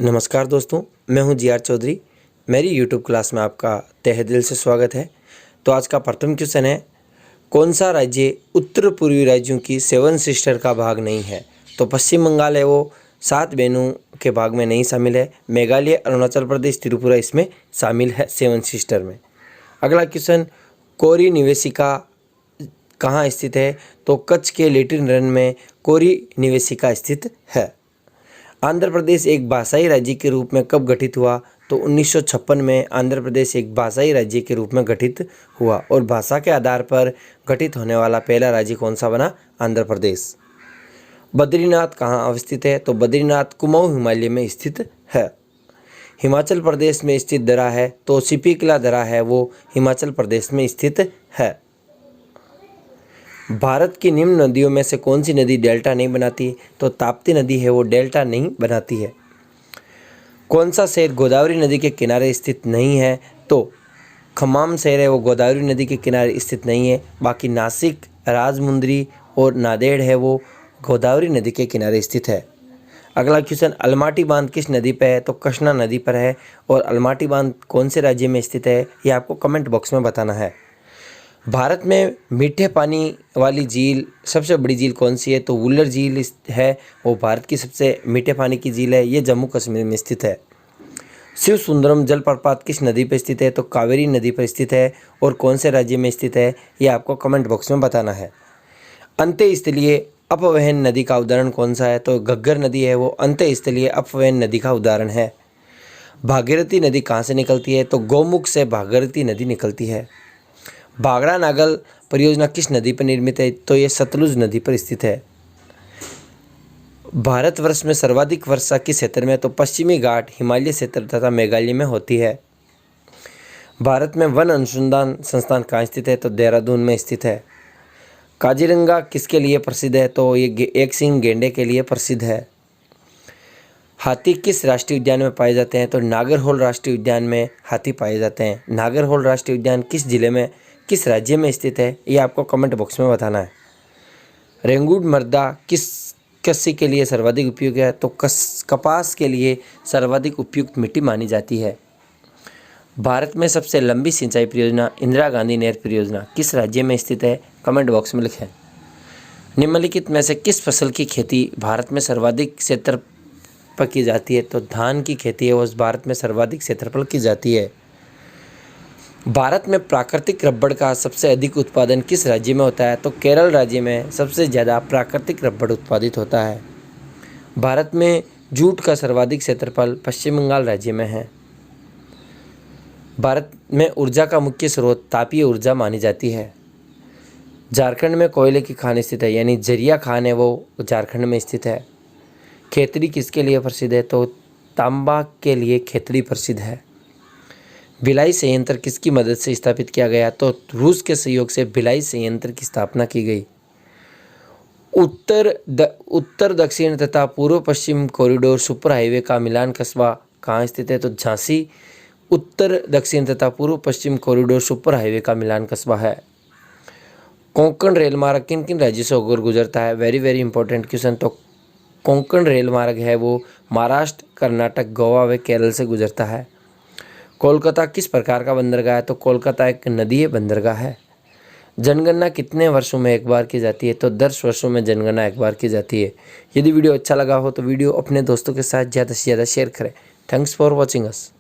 नमस्कार दोस्तों, मैं हूं जी.आर. चौधरी। मेरी यूट्यूब क्लास में आपका तहे दिल से स्वागत है। तो आज का प्रथम क्वेश्चन है, कौन सा राज्य उत्तर पूर्वी राज्यों की सेवन सिस्टर का भाग नहीं है? तो पश्चिम बंगाल है वो 7 बहनों के भाग में नहीं शामिल है। मेघालय, अरुणाचल प्रदेश, त्रिपुरा इसमें शामिल है सेवन सिस्टर में। अगला क्वेश्चन, कोरी निवेशिका कहाँ स्थित है? तो कच्छ के लेटिन रन में कोरी निवेशिका स्थित है। आंध्र प्रदेश एक भाषाई राज्य के रूप में कब गठित हुआ? तो 1956 में आंध्र प्रदेश एक भाषाई राज्य के रूप में गठित हुआ और भाषा के आधार पर गठित होने वाला पहला राज्य कौन सा बना? आंध्र प्रदेश। बद्रीनाथ कहाँ अवस्थित है? तो बद्रीनाथ कुमाऊं हिमालय में स्थित है। हिमाचल प्रदेश में स्थित दर्रा है, तो सिपिकला दर्रा है वो हिमाचल प्रदेश में स्थित है। भारत की निम्न नदियों में से कौन सी नदी डेल्टा नहीं बनाती? तो ताप्ती नदी है वो डेल्टा नहीं बनाती है। कौन सा शहर गोदावरी नदी के किनारे स्थित नहीं है? तो खम्माम शहर है वो गोदावरी नदी के किनारे स्थित नहीं है। बाकी नासिक, राजमुंद्री और नांदेड़ है वो गोदावरी नदी के किनारे स्थित है। अगला क्वेश्चन, अलमाटी बांध किस नदी पर है? तो कृष्णा नदी पर है। और अलमाटी बांध कौन से राज्य में स्थित है ये आपको कमेंट बॉक्स में बताना है। भारत में मीठे पानी वाली झील, सबसे बड़ी झील कौन सी है? तो वुलर झील है वो भारत की सबसे मीठे पानी की झील है। ये जम्मू कश्मीर में स्थित है। शिव सुंदरम जलप्रपात किस नदी पर स्थित है? तो कावेरी नदी पर स्थित है। और कौन से राज्य में स्थित है ये आपको कमेंट बॉक्स में बताना है। अंतःस्थलीय अपवहन नदी का उदाहरण कौन सा है? तो घग्गर नदी है वो अंतःस्थलीय अपवहन नदी का उदाहरण है। भागीरथी नदी कहाँ से निकलती है? तो गौमुख से भागीरथी नदी निकलती है। भाखड़ा नागल परियोजना किस नदी पर निर्मित है? तो ये सतलुज नदी पर स्थित है। भारतवर्ष में सर्वाधिक वर्षा किस क्षेत्र में? तो पश्चिमी घाट, हिमालय क्षेत्र तथा मेघालय में होती है। भारत में वन अनुसंधान संस्थान कहाँ स्थित है? तो देहरादून में स्थित है। काजीरंगा किसके लिए प्रसिद्ध है? तो ये एक सींग गेंडे के लिए प्रसिद्ध है। हाथी किस राष्ट्रीय उद्यान में पाए जाते हैं? तो नागरहोल राष्ट्रीय उद्यान में हाथी पाए जाते हैं। नागरहोल राष्ट्रीय उद्यान किस जिले में, किस राज्य में स्थित है ये आपको कमेंट बॉक्स में बताना है। रेंगुड मृदा किस कृषि के लिए सर्वाधिक उपयुक्त है? तो कपास के लिए सर्वाधिक उपयुक्त मिट्टी मानी जाती है। भारत में सबसे लंबी सिंचाई परियोजना इंदिरा गांधी नहर परियोजना किस राज्य में स्थित है? कमेंट बॉक्स में लिखें। निम्नलिखित में से किस फसल की खेती भारत में सर्वाधिक क्षेत्र पर की जाती है? तो धान की खेती है वो भारत में सर्वाधिक क्षेत्रफल की जाती है। भारत में प्राकृतिक रबड़ का सबसे अधिक उत्पादन किस राज्य में होता है? तो केरल राज्य में सबसे ज़्यादा प्राकृतिक रबड़ उत्पादित होता है। भारत में जूट का सर्वाधिक क्षेत्रफल पश्चिम बंगाल राज्य में है। भारत में ऊर्जा का मुख्य स्रोत तापीय ऊर्जा मानी जाती है। झारखंड में कोयले की खान स्थित है, यानी जरिया खान है वो झारखंड में स्थित है। खेतड़ी किसके लिए प्रसिद्ध है? तो तांबा के लिए खेतड़ी प्रसिद्ध है। भिलाई संयंत्र किसकी मदद से स्थापित किया गया? तो रूस के सहयोग से भिलाई संयंत्र की स्थापना की गई। उत्तर दक्षिण तथा पूर्व पश्चिम कॉरिडोर सुपर हाईवे का मिलान कस्बा कहाँ स्थित है? तो झांसी उत्तर दक्षिण तथा पूर्व पश्चिम कॉरिडोर सुपर हाईवे का मिलान कस्बा है। कोंकण रेल मार्ग किन किन राज्यों से होकर गुजरता है? Very very important question. तो कोंकण रेल मार्ग है वो महाराष्ट्र, कर्नाटक, गोवा व केरल से गुजरता है। कोलकाता किस प्रकार का बंदरगाह है? तो कोलकाता एक नदीय बंदरगाह है। जनगणना कितने वर्षों में एक बार की जाती है? तो 10 वर्षों में जनगणना एक बार की जाती है। यदि वीडियो अच्छा लगा हो तो वीडियो अपने दोस्तों के साथ ज़्यादा से ज़्यादा शेयर करें। Thanks for watching us.